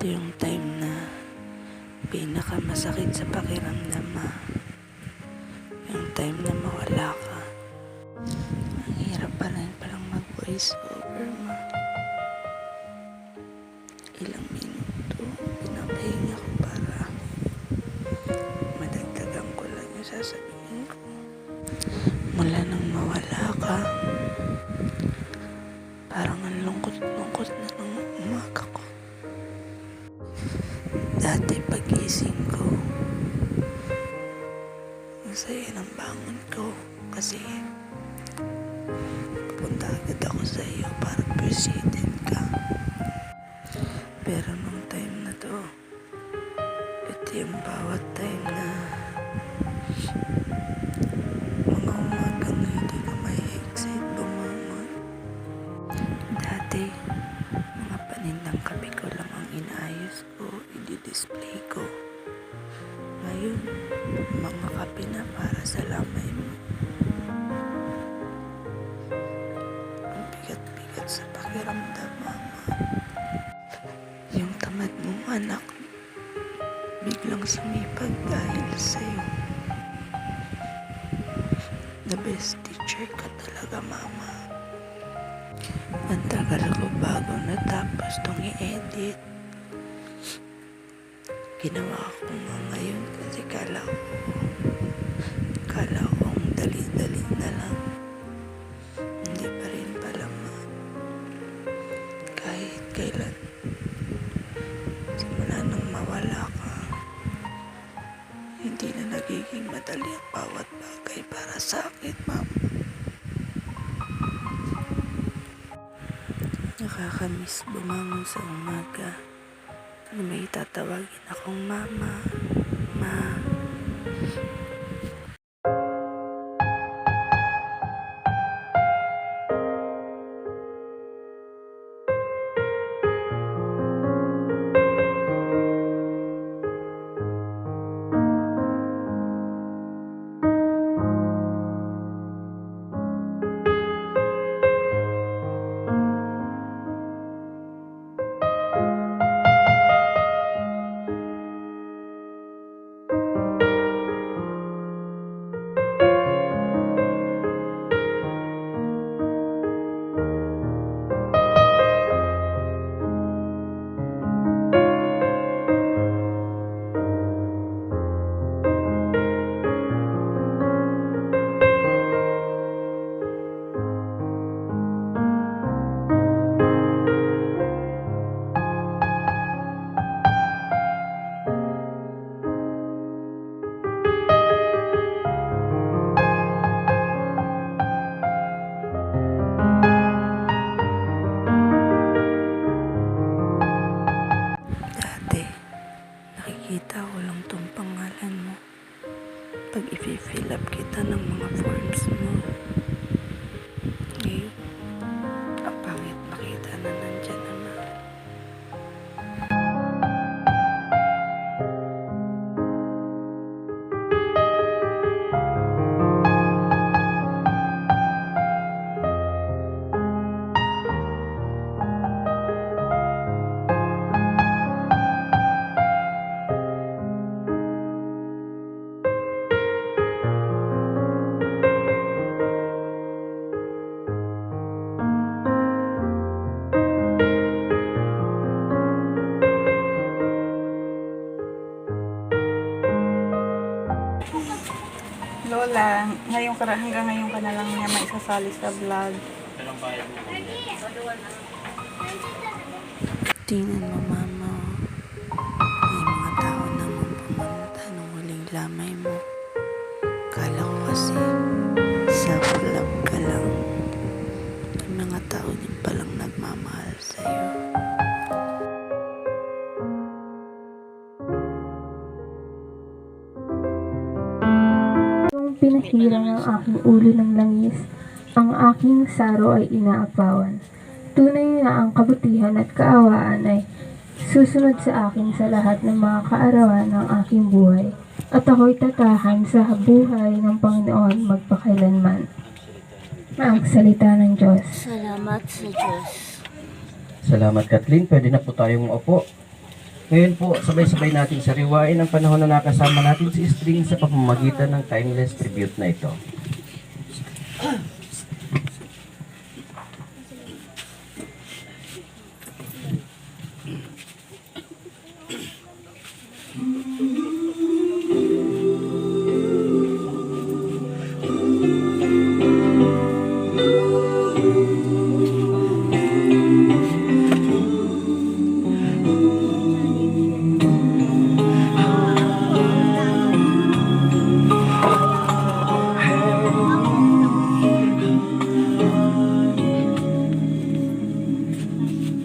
Ito yung time na pinakamasakit sa pakiramdam, ma. Yung time na mawala ka. Ang hirap pa rin palang mag-voice over, ma. Ilang minuto, pinapahinga ko para madagdagan ko lang yung sasabihin ko. Mula nang mawala ka, parang ang lungkot-lungkot na ng umaga ko. Dati pag-gising ko, ang saya ng bangon ko kasi pupunta agad ako sa iyo para president ka. Pero nung time na to, ito yung bawat time na mga umagang hindi ka may exit bumangon. Dati, mga panindang kape ko lang ang inaayos ko, i-display ko. Ngayon, mga kape na para sa lamay mo. Ang bigat-bigat sa pakiramdam, mama. Yung tamad mong anak, biglang sumipag dahil sa'yo. The best teacher ka talaga, mama. Ang tagal ko bago natapos tong i-edit. Ginawa ko nga ngayon kasi kala ko ang dali-dali na lang. Hindi pa rin pala, ma. Kahit kailan, simula nang mawala ka, hindi na nagiging madali ang bawat bagay para sa akin, mama. Nakakamiss bumangon sa umaga na may tatawagin akong mama, ma. Nakikita ko lang tong pangalan mo pag i-fill up kita ng mga forms mo. Ngayon, ang pangit makita na nandyan naman. Lola, hanggang ngayon ka na lang niya maisasali sa vlog. Tingnan mo, mama. May mga tao naman pumunta nung huling lamay mo. Kala ko kasi self-love ka lang. May mga tao din palang nagmamahal sa'yo. Nung pinahirang ang aking ulo ng langis, ang aking saro ay inaapawan. Tunay na ang kabutihan at kaawaan ay susunod sa akin sa lahat ng mga kaarawan ng aking buhay. At ako'y tatahan sa buhay ng Panginoon magpakailanman. Ang salita ng Diyos. Salamat sa Diyos. Salamat, Kathleen. Pwede na po tayong upo. Ngayon po, sabay-sabay natin sariwain ang panahon na nakasama natin si String sa pamamagitan ng timeless tribute na ito.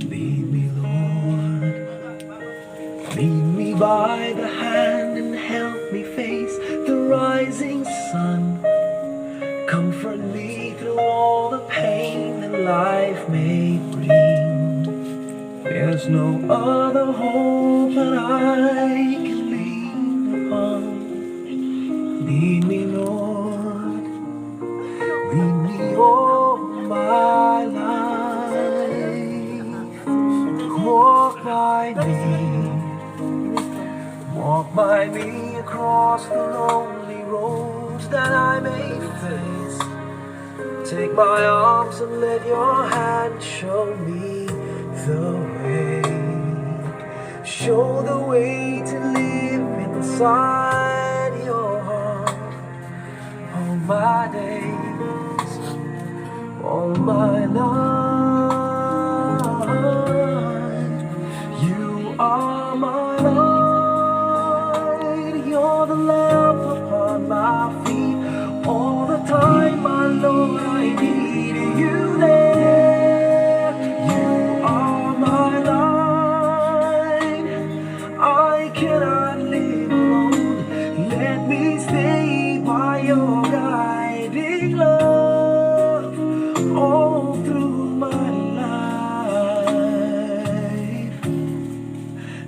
Lead me, Lord. Lead me by the hand and help me face the rising sun. Comfort me through all the pain that life may bring. There's no other hope that I can lean upon. Lead me, Lord. Lead me all my life. Walk by me across the lonely roads that I may face. Take my arms and let your hand show me the way. Show the way to live inside your heart. All my days, all my life, you are my light. You're the lamp upon my feet. All the time, my Lord, I need you there. You are my light. I cannot live alone. Let me stay by your guiding love all through my life.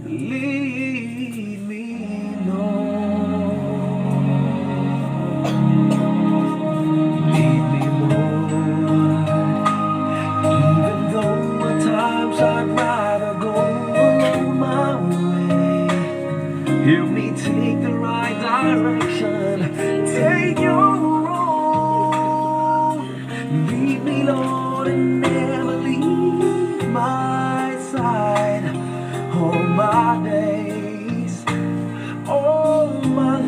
Lead me, Lord. Lead me, Lord. Even though at times I'd rather go alone my way. Help me take the right direction. Take your road. Lead me, Lord, and never leave my side. All my days, all my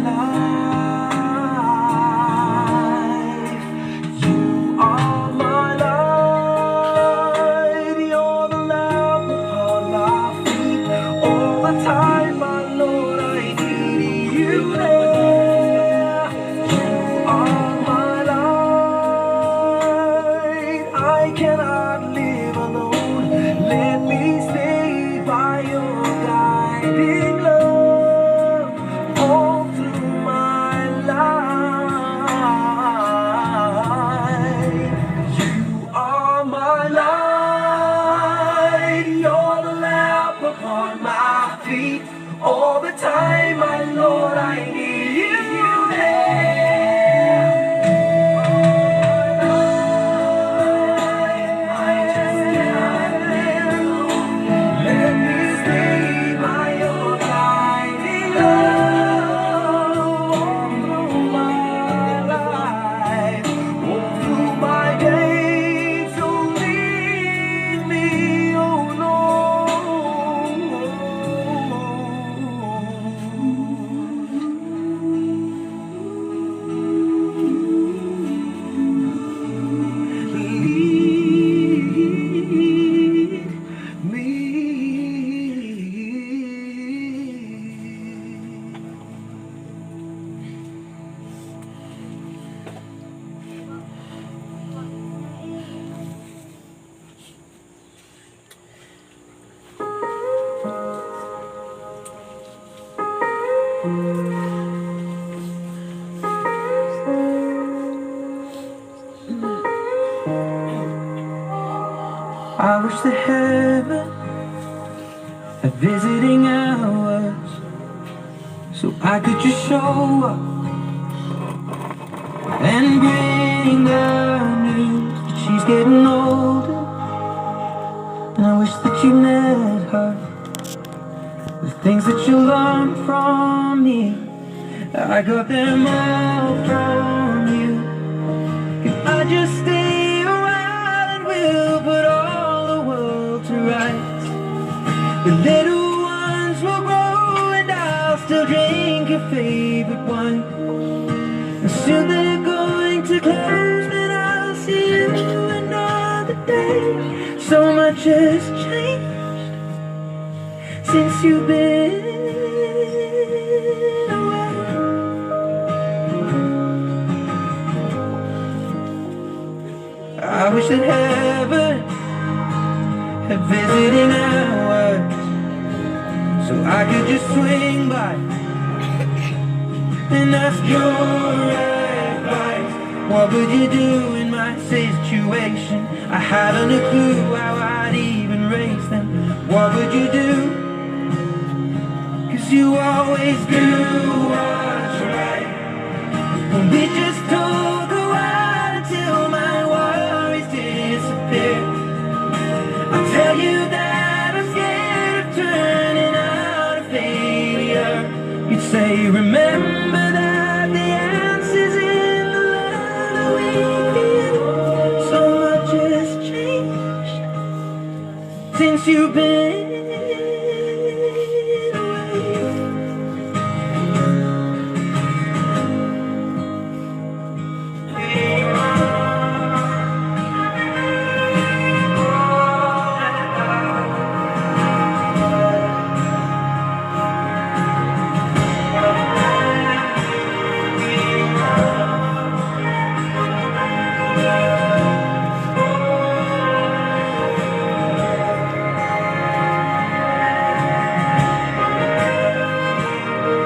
life, you are my light. You're the lamp upon my feet. All the time, my Lord, I need you there. You are my light. I cannot live alone. Let me stay by your guiding love all through my life. You are my light. You're the lamp upon my feet. All the time, my Lord, I need you there. I just cannot live alone. Let me stay by your guiding love all through my life, all through my days. So lead me, oh Lead me. I wish the heaven had visiting hours, so I could just show up and bring the news that she's getting older. And I wish that you met her with things that you learned from me, I got them all from you. Can I just stay a while and we'll put all the world to rights? The little ones will grow and I'll still drink your favorite wine. And soon they're going to close, but I'll see you another day. So much has changed since you've been away. I wish that heaven had visiting hours, so I could just swing by and ask your advice. What would you do in my situation? I haven't a clue how I'd even raise them. What would you do? 'Cause you always do what's right. And we just talk a while until my worries disappear. I'll tell you that I'm scared of turning out a failure. You'd say, remember that the answer's in the love that we feel. So much has changed since you've been away.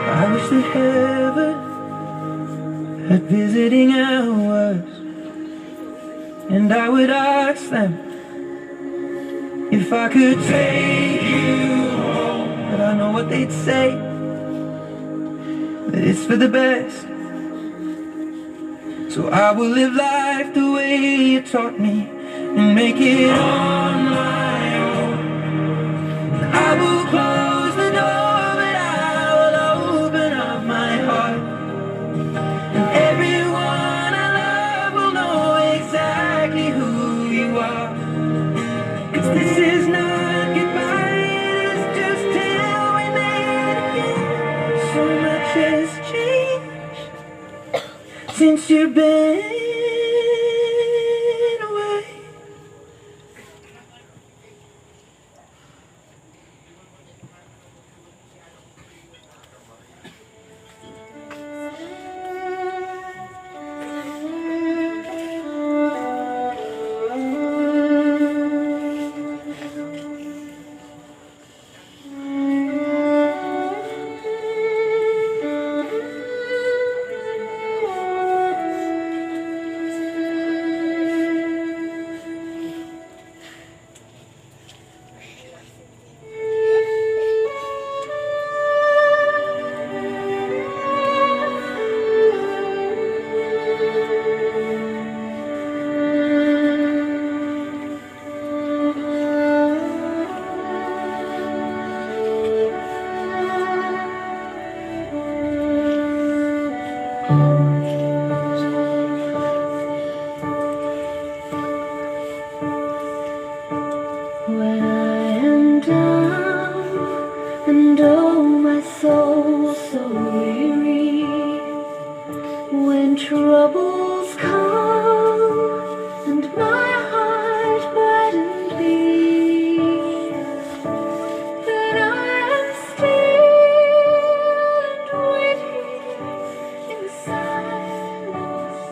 I wish that heaven had visiting hours, and I would ask them if I could take you home. But I know what they'd say, that it's for the best. So I will live life the way you taught me and make it on my own. I will close the door, but I will open up my heart. And everyone I love will know exactly who you are. 'Cause this is not goodbye, it is just till we meet again. So much has changed since you've been away. When I am down and oh my soul so weary, when troubles come and my heart burdened be, then I am still and waiting in silence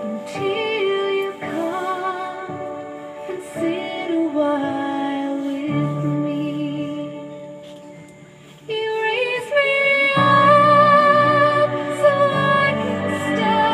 until you come and sit a while with me. You raise me up so I can stand.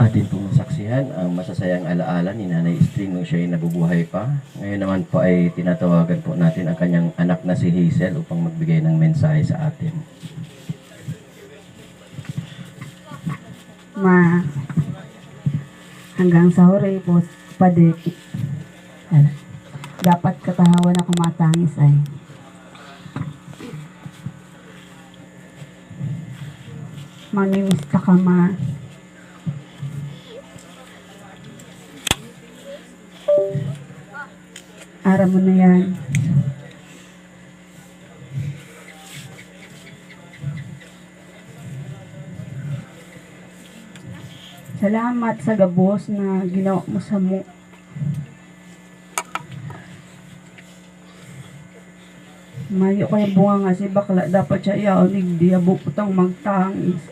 Atin pong nasaksihan ang masasayang alaala ni Nanay String nung siya ay nabubuhay pa. Ngayon naman po ay tinatawagan po natin ang kanyang anak na si Hazel upang magbigay ng mensahe sa atin. Ma, hanggang sa huli po, pwede, dapat katahawan ako matangis ay. Mamimista ka, ma. Ara mo na yan. Salamat sa gabos na ginawa mo sa mo. Mayo ko yung bunga nga si bakla. Dapat siya iaunig di abo putang magtangis.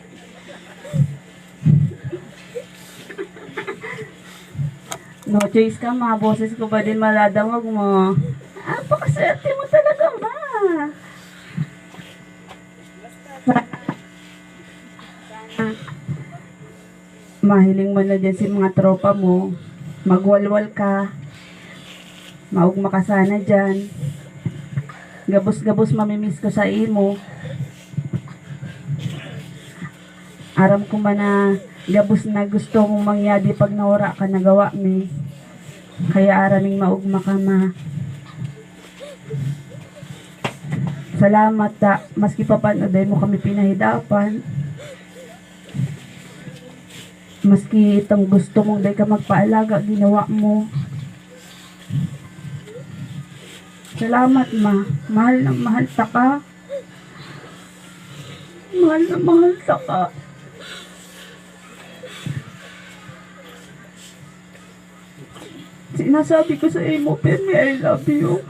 No choice ka, mga boses ko ba din maladamag mo? Pakaswerte mo talaga, ma. Mahiling mo na dyan si mga tropa mo. Magwalwal ka. Maugma ka sana dyan. Gabos-gabos mamimiss ko sa imo. Aram ko man na gabos na gusto mong mangyadi pag nawara ka nagawa mi. Kaya araming maugma ka, ma. Salamat ta. Maski pa panoday mo kami pinahidapan. Maski itong gusto mong day ka magpaalaga, ginawa mo. Salamat, ma. Mahal na mahal ta ka. Mahal na mahal ta ka. Sinasabi ko sa imo, Permi, I love you.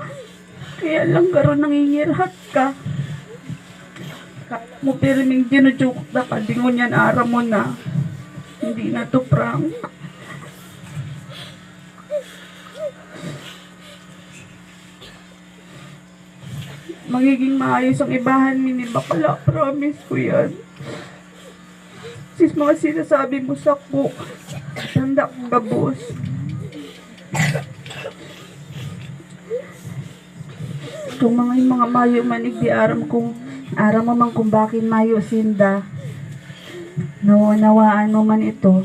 Kaya lang karon nangingirhat ka. Kaya mo, Perming, ginujoke na ka. Dingon yan, ara mo na. Hindi na to prank. Magiging maayos ang ibahan mi ni bakla. Promise ko yan. Sis, mga sinasabi mo sa ko. Tanda kong gabos. Itong mga mayo manig di aram mo man kung bakit mayo sinda. Nawaan mo man ito.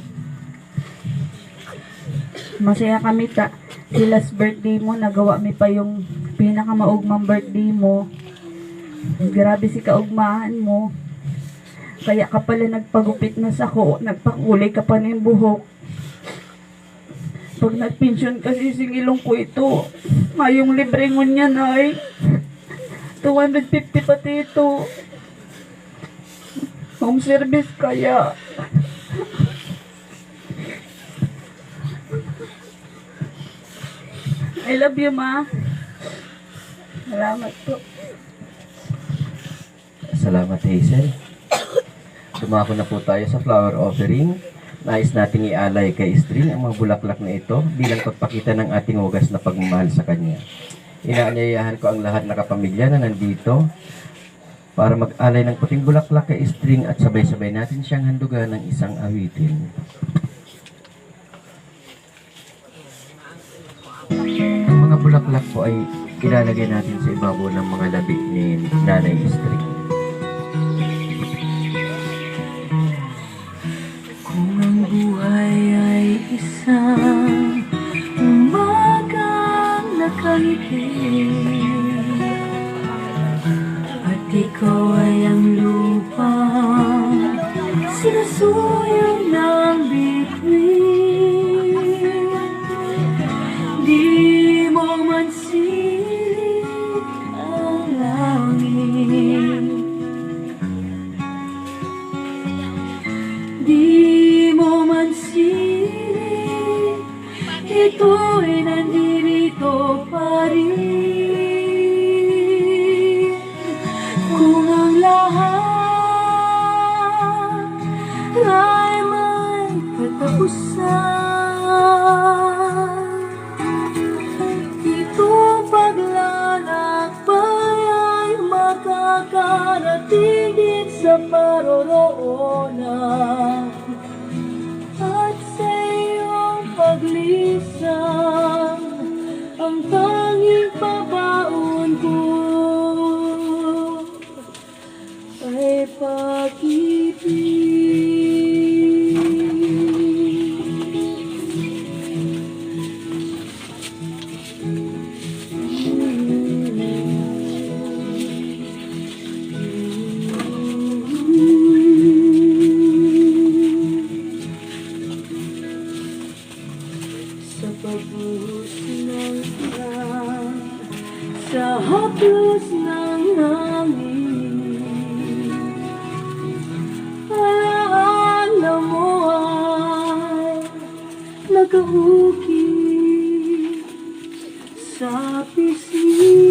Masaya kami ta. Si last birthday mo, nagawa mi pa yung pinakamaugmang birthday mo. Grabe si kaugmahan mo. Kaya ka pala nagpagupit na sa ko. Nagpakulay ka pa ng buhok. Pag nagpensyon kasi singilong ko ito. Mayong libre ngon niya, ay 250 pati ito. Home service kaya. I love you, ma. Salamat po. Salamat, Hazel. Dumako na po tayo sa flower offering. Nais nating ialay kay String ang mga bulaklak na ito bilang pagpakita ng ating wagas na pagmamahal sa kanya. Inaanyayahan ko ang lahat na kapamilya na nandito para mag-alay ng puting bulaklak kay String at sabay-sabay natin siyang handugan ng isang awitin. Ang mga bulaklak po ay ilalagay natin sa ibabaw ng mga labi ni Nanay String. Kung ang buhay ay isang umagang nakangiti at ikaw ay ang lupang sinusuyong ng bituin, di mo man sinig ang langit, di mo man sinig, ito'y nandito pa rin. Kung ang lahat ay may katapusan, itong paglalakbay ay makakarating din sa paroroonan. At paglisan, ang tanging pabaon ko ay pag-ibig. Sa pagbuhos ng ulan, sa haplos ng hangin, alaala mo ay nakaukit sa pisngi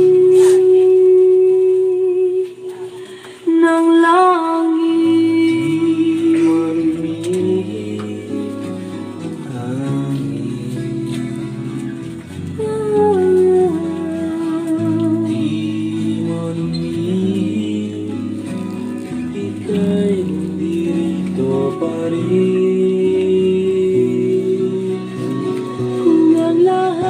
ng langit. Ika'y nandito pa rin. Kung ang lahat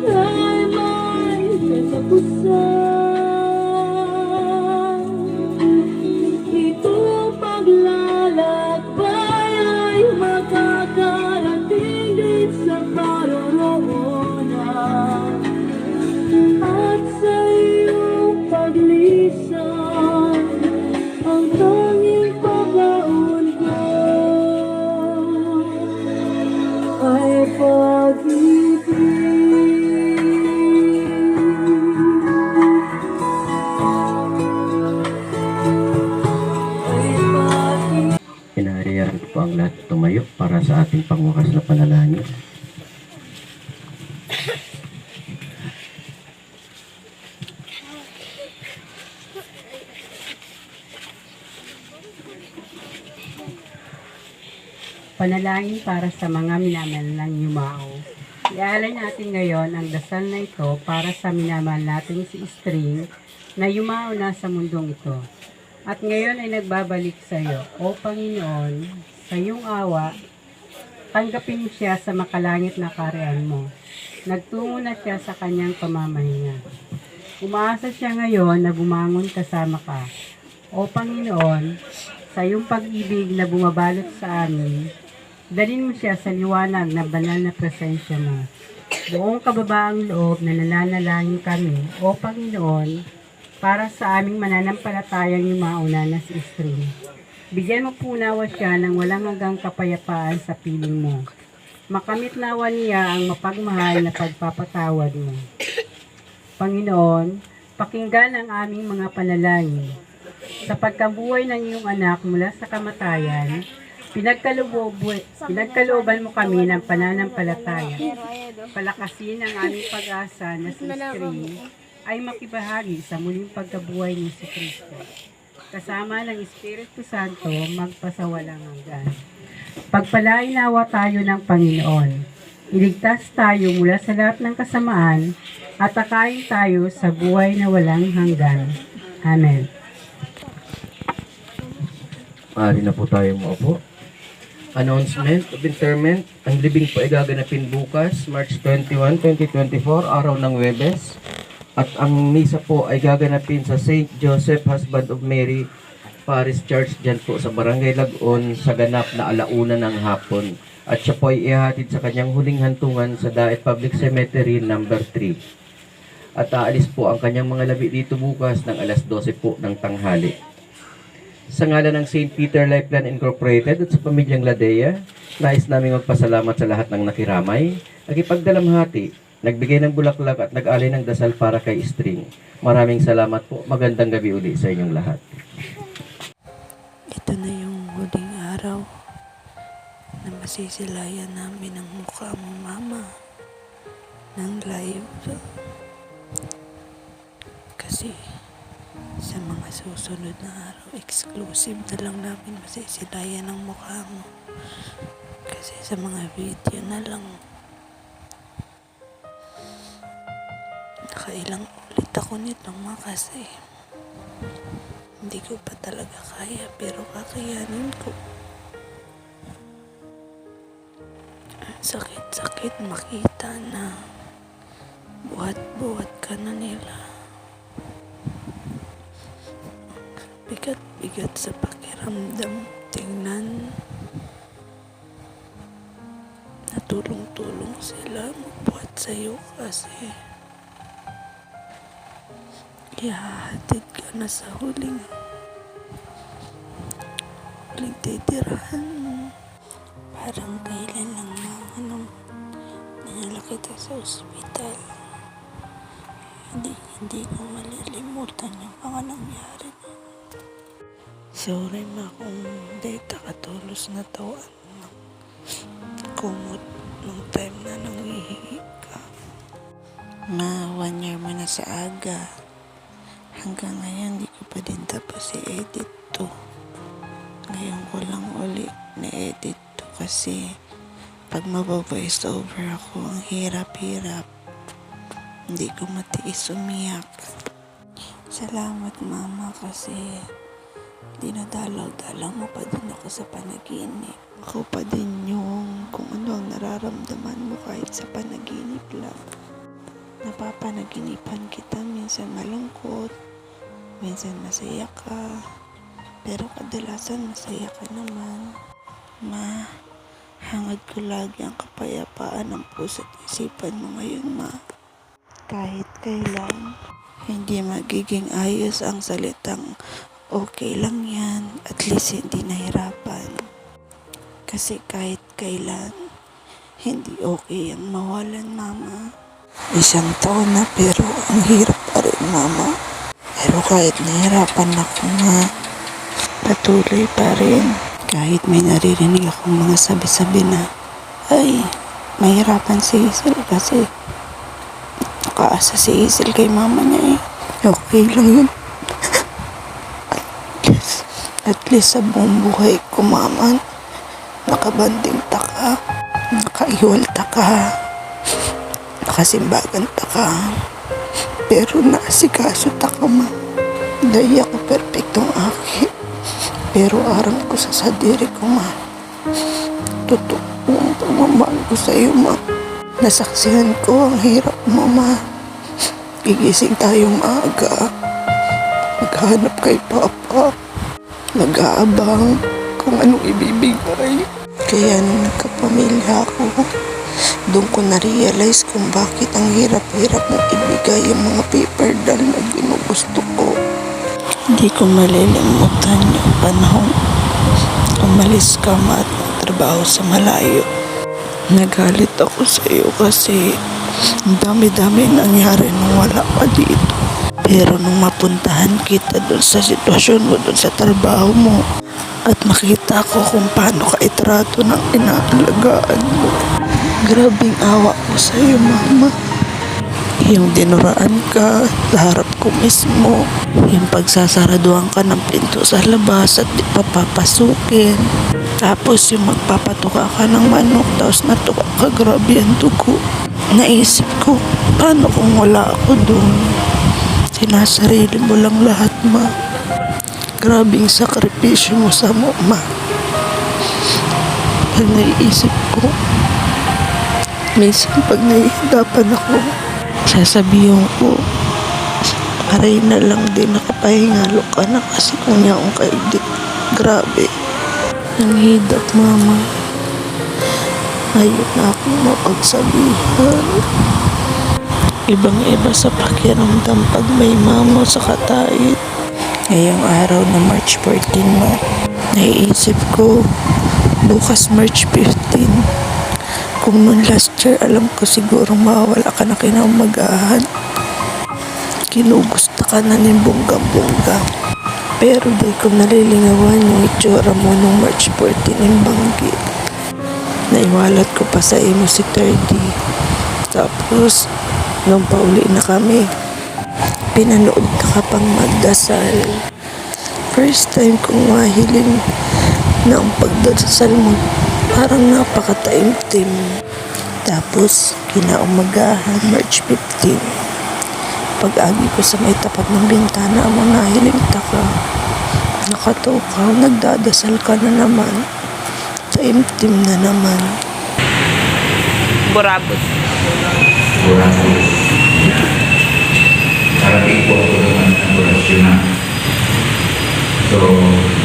ay may katapusan, itong paglalakbay ay makakarating din sa paroroonan. At sa iyong paglisan, ang tanging pabaon ko ay pag-ibig. Ay pag-ibig. Hinahariyan ko po ang lahat tumayo para sa ating pangwakas na panalangin. Panalangin para sa mga minamahal ng yumao. Ialay natin ngayon ang dasal na ito para sa minamahal nating si String na yumao na sa mundong ito. At ngayon ay nagbabalik sa iyo, O Panginoon, sa iyong awa, tanggapin mo siya sa makalangit na kaharian mo. Nagtungo na siya sa kanyang pamamahinga. Umaasa siya ngayon na bumangon kasama ka. O Panginoon, sa iyong pag-ibig na bumabalot sa amin, dalhin mo siya sa liwanag na banal na presensya mo. Buong kababaang loob na nananalangin kami, O Panginoon, para sa aming mananampalatayang yumauna na si String. Bigyan mo po nawa siya ng walang hanggang kapayapaan sa piling mo. Makamit nawa niya ang mapagmahal na pagpapatawad mo. Panginoon, pakinggan ang aming mga panalangin. Sa pagkabuhay ng iyong anak mula sa kamatayan, pinagkalooban mo kami ng pananampalataya. Palakasin ang aming pag-asa na si String ay makibahagi sa muling pagkabuhay ni si Kristo. Kasama ng Espiritu Santo, magpasawalang hanggan. Pagpalain nawa tayo ng Panginoon. Iligtas tayo mula sa lahat ng kasamaan at takayin tayo sa buhay na walang hanggan. Amen. Maaari na po tayo maupo. Announcement of interment. Ang libing po ay gaganapin bukas, March 21, 2024, araw ng Huwebes. At ang misa po ay gaganapin sa St. Joseph Husband of Mary Parish Church dyan po sa Barangay Lagon sa ganap na alauna ng hapon. At siya po ay ihahatid sa kanyang huling hantungan sa Daet Public Cemetery number 3. At aalis po ang kanyang mga labi dito bukas ng alas 12 po ng tanghali. Sa ngalan ng St. Peter Lifeline Incorporated at sa pamilyang Ladea, nais namin magpasalamat sa lahat ng nakiramay, nakipagdalamhati, nagbigay ng bulaklak at nag-alay ng dasal para kay String. Maraming salamat po. Magandang gabi uli sa inyong lahat. Ito na yung huling araw na masisilayan namin ang mukha mo, Mama, ng live. Kasi sa mga susunod na araw, exclusive na lang namin masisilayan ang mukha mo. Kasi sa mga video na lang, nakailang ulit ako nito, Ma, kasi hindi ko pa talaga kaya, pero kakayanin ko. sakit makita na buhat-buhat ka na nila. Bigat sa pakiramdam tingnan na tulong-tulong sila magbuhat sa'yo kasi ihahatid ka na sa huling titirahan mo. Parang kailan lang mga nung dinala kita sa ospital. Hindi ko malilimutan yung mga nangyari. Sorry ma kung di takatulos na tawaan ng kumot nung time na nangihingi ka. Ma, 1 year mo na sa aga. Hanggang ngayon di ko pa din tapos i-edit to. Ngayon ko lang uli na-edit to kasi pag maba-voice over ako, ang hirap-hirap. Hindi ko matiis umiyak. Salamat mama kasi dinadalaw-dalaw mo pa din ako sa panaginip. Ako pa din yung kung ano ang nararamdaman mo kahit sa panaginip lang. Napapanaginipan kita, minsan malungkot, minsan masaya ka, pero kadalasan masaya ka naman. Ma, hangad ko lagi ang kapayapaan ng puso at isipan mo ngayon, ma. Kahit kailan, hindi magiging ayos ang salitang okay lang yan, at least hindi nahirapan. Kasi kahit kailan, hindi okay ang mawalan, mama. 1 taon na pero ang hirap pa rin, mama. Pero kahit nahirapan ako, ma, patuloy pa rin. Kahit may naririnig akong mga sabi-sabi na, ay, mahirapan si Hazel kasi nakaasa si Hazel kay mama niya eh. Okay lang yun. At least sa buong buhay ko, mama, nakabanding ta ka, nakaiwalta ka, nakasimbagan ta ka, pero naasikaso ta ka, ma. Dahil ako perfectong aki, pero aram ko sa sadiri ko, ma. Totoo ang pagmamahal ko sa'yo, ma. Nasaksihan ko ang hirap mo, ma. Gigising tayong maaga, maghanap kay papa, mag-aabang kung anong ibibigay. Kaya nung nagkapamilya ako, doon ko na-realize kung bakit ang hirap-hirap mong ibigay yung mga paper doll na ginugusto ko. Hindi ko malilimutan yung panahon umalis ka at trabaho sa malayo. Nagalit ako sa iyo kasi ang dami-dami nangyari nung wala ka dito. Pero nung mapuntahan kita doon sa sitwasyon mo, doon sa trabaho mo, at makita ko kung paano ka itrato ng inaalagaan mo, grabing awa ko sa iyo, mama. Yung dinuraan ka sa harap ko mismo, yung pagsasaraduhan ka ng pinto sa labas at di papapasukin, tapos yung magpapatuka ka ng manok tapos natuka ka, grabe ang dugo. Naisip ko, paano kung wala ako doon? Sinasarili mo lang lahat, ma. Grabing sakripisyo mo sa ma. Pag naiisip ko, minsan pag nahihirapan ako, sasabihin ko, aray na lang din, nakapahingalo ka na kasi kung niya akong kaigdik. Grabe. Ang hidap, mama. Ngayon na akong mapagsabihan. Ibang-iba sa pakiramdam pag may mama sa katait. Ngayong araw na March 14 mo, naiisip ko, bukas March 15. Kung noon last year, alam ko siguro mawawala ka na kinaumagahan. Kinugusta ka na ng bongga-bongga. Pero di ko nalilingawan yung itsura mo nung March 14 yung banggi. Naiwalat ko pa sa imo si 30. Tapos, nung pauli na kami, pinanood ka pang magdasal. First time kong mahiling na ang pagdasal mo parang napakataimtim. Tapos, kinaumagahan, March 15. Pag-agi ko sa may tapat ng bintana, ang nahiling ka. Nakataw ka, nagdadasal ka na naman. Taimtim na naman. Borabos. Boracay. Parating po ako naman ng orasyon na. So,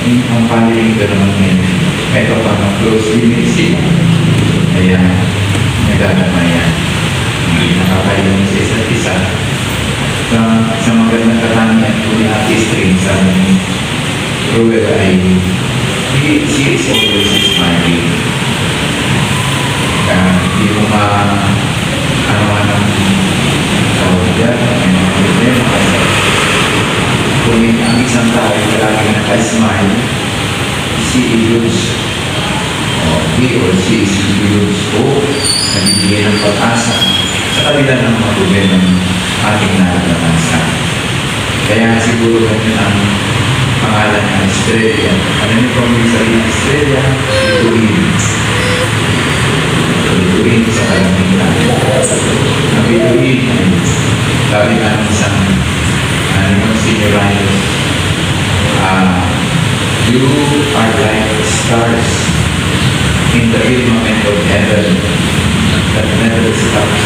ang family ko naman ngayon, kahit pa mga close limit sila. Kaya, nagdadamayan. Hindi nakakailan sa isa't isa. Sa magandang katangian po ni Ate String sa Ruel ay she is always smiling. Hindi mo ano-ano tawag dyan, may mga problema kasi kung ang isang tao ay palagi naka-smile, she illudes he or she is illudes hope, nabibigay ng pag-asa sa kabila ng mga problema ng ating naranasan. Kaya siguro ganyan ang pangalan ng Estrella. Alam niyo kung may sarili Estrella, bituin sa kalamitan. Ang bituin ay sabi nga ng isang senior writers, you are like stars in the firmament of heaven that never stops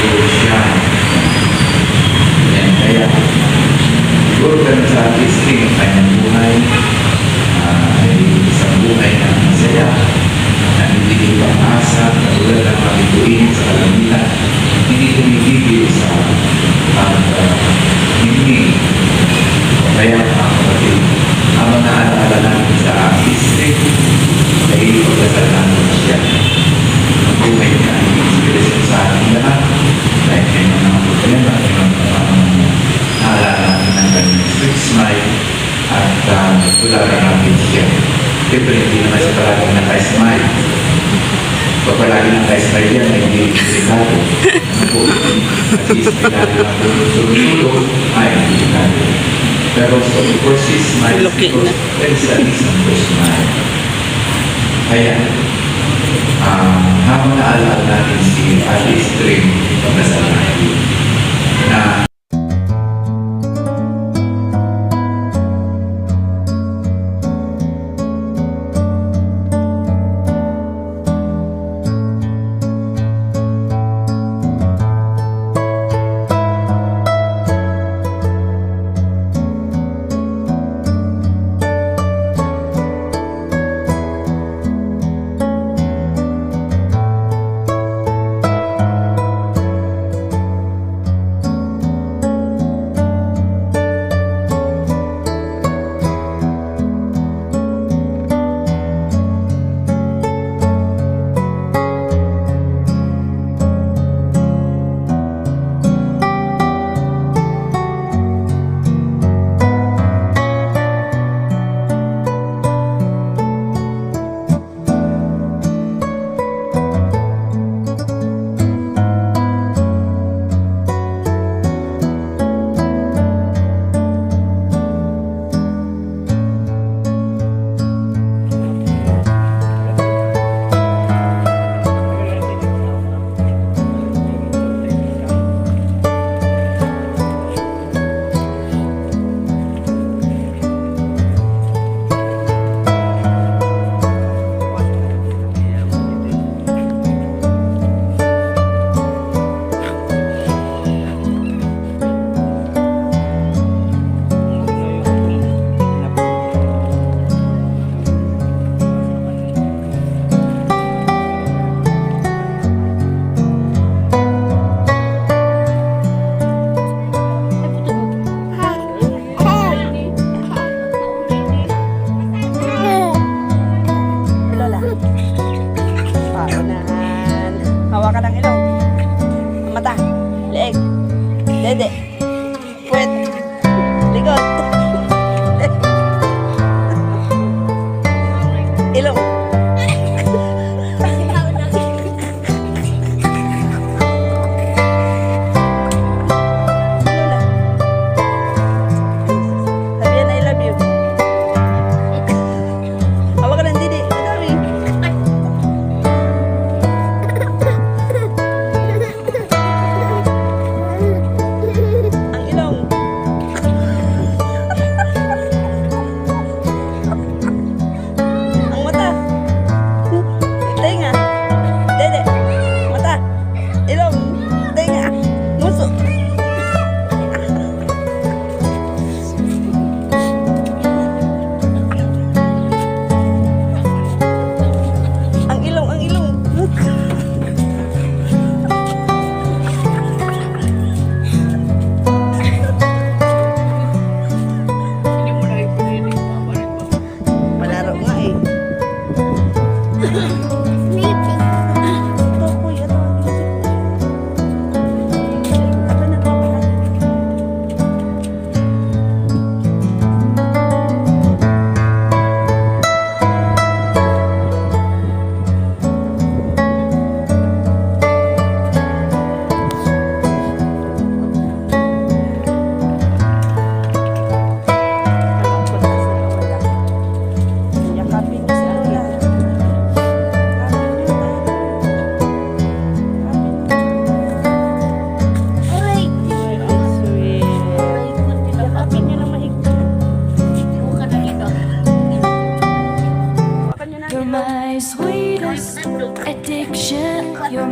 to shine. Yan, kaya siguro ganun sa ating string ang kanyang buhay ay isang buhay na masaya, na hindi pang-asa, katulad ng mga bituin sa kalamitan, hindi tumigil sa hindi. Kaya mga kapatid, ang mga alaala natin sa ating string ay pagdasal natin siya. Ang buhay niya ay inspiration sa ating lahat dahil may mga problema, may mga naalala natin ng kanyang sweet smile at tularan natin siya. Siyempre, hindi naman siya palagi naka-smile. Pag palagi naka-smile yan, ay hindi delikado. At least may lagi lang tulog-tulog, ay hindi delikado. Pero of course, she smiles because there is a reason to smile. Kaya, habang naalala natin si Ate String, pagdasal natin, na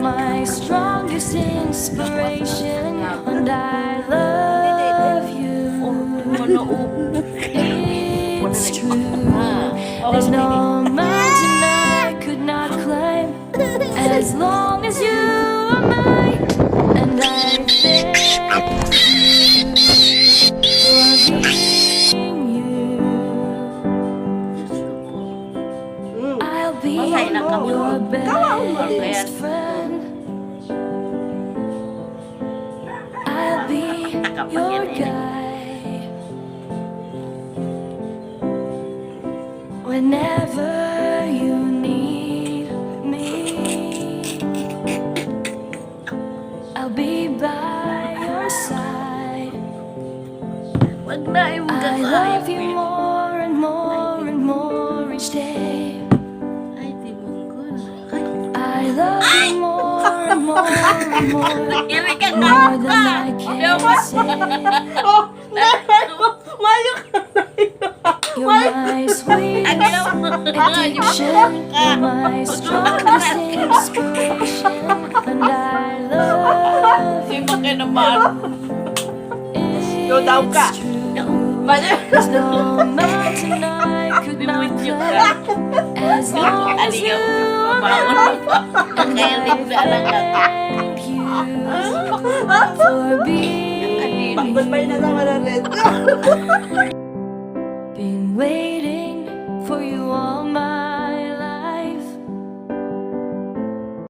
my strongest inspiration, and I love you. It's true. There's no mountain I could not climb as long as you are mine, and I thank you for being you. I'll be your best friend. I'll be your guide whenever you need me. I'll be by your side. I love you more and more and more each day. I love you more and more and more than I can say. You're my sweetest addiction, you're my strongest inspiration, and I love you. It's true. There's no mountain I could not climb as long as you are mine, and I thank you for being you.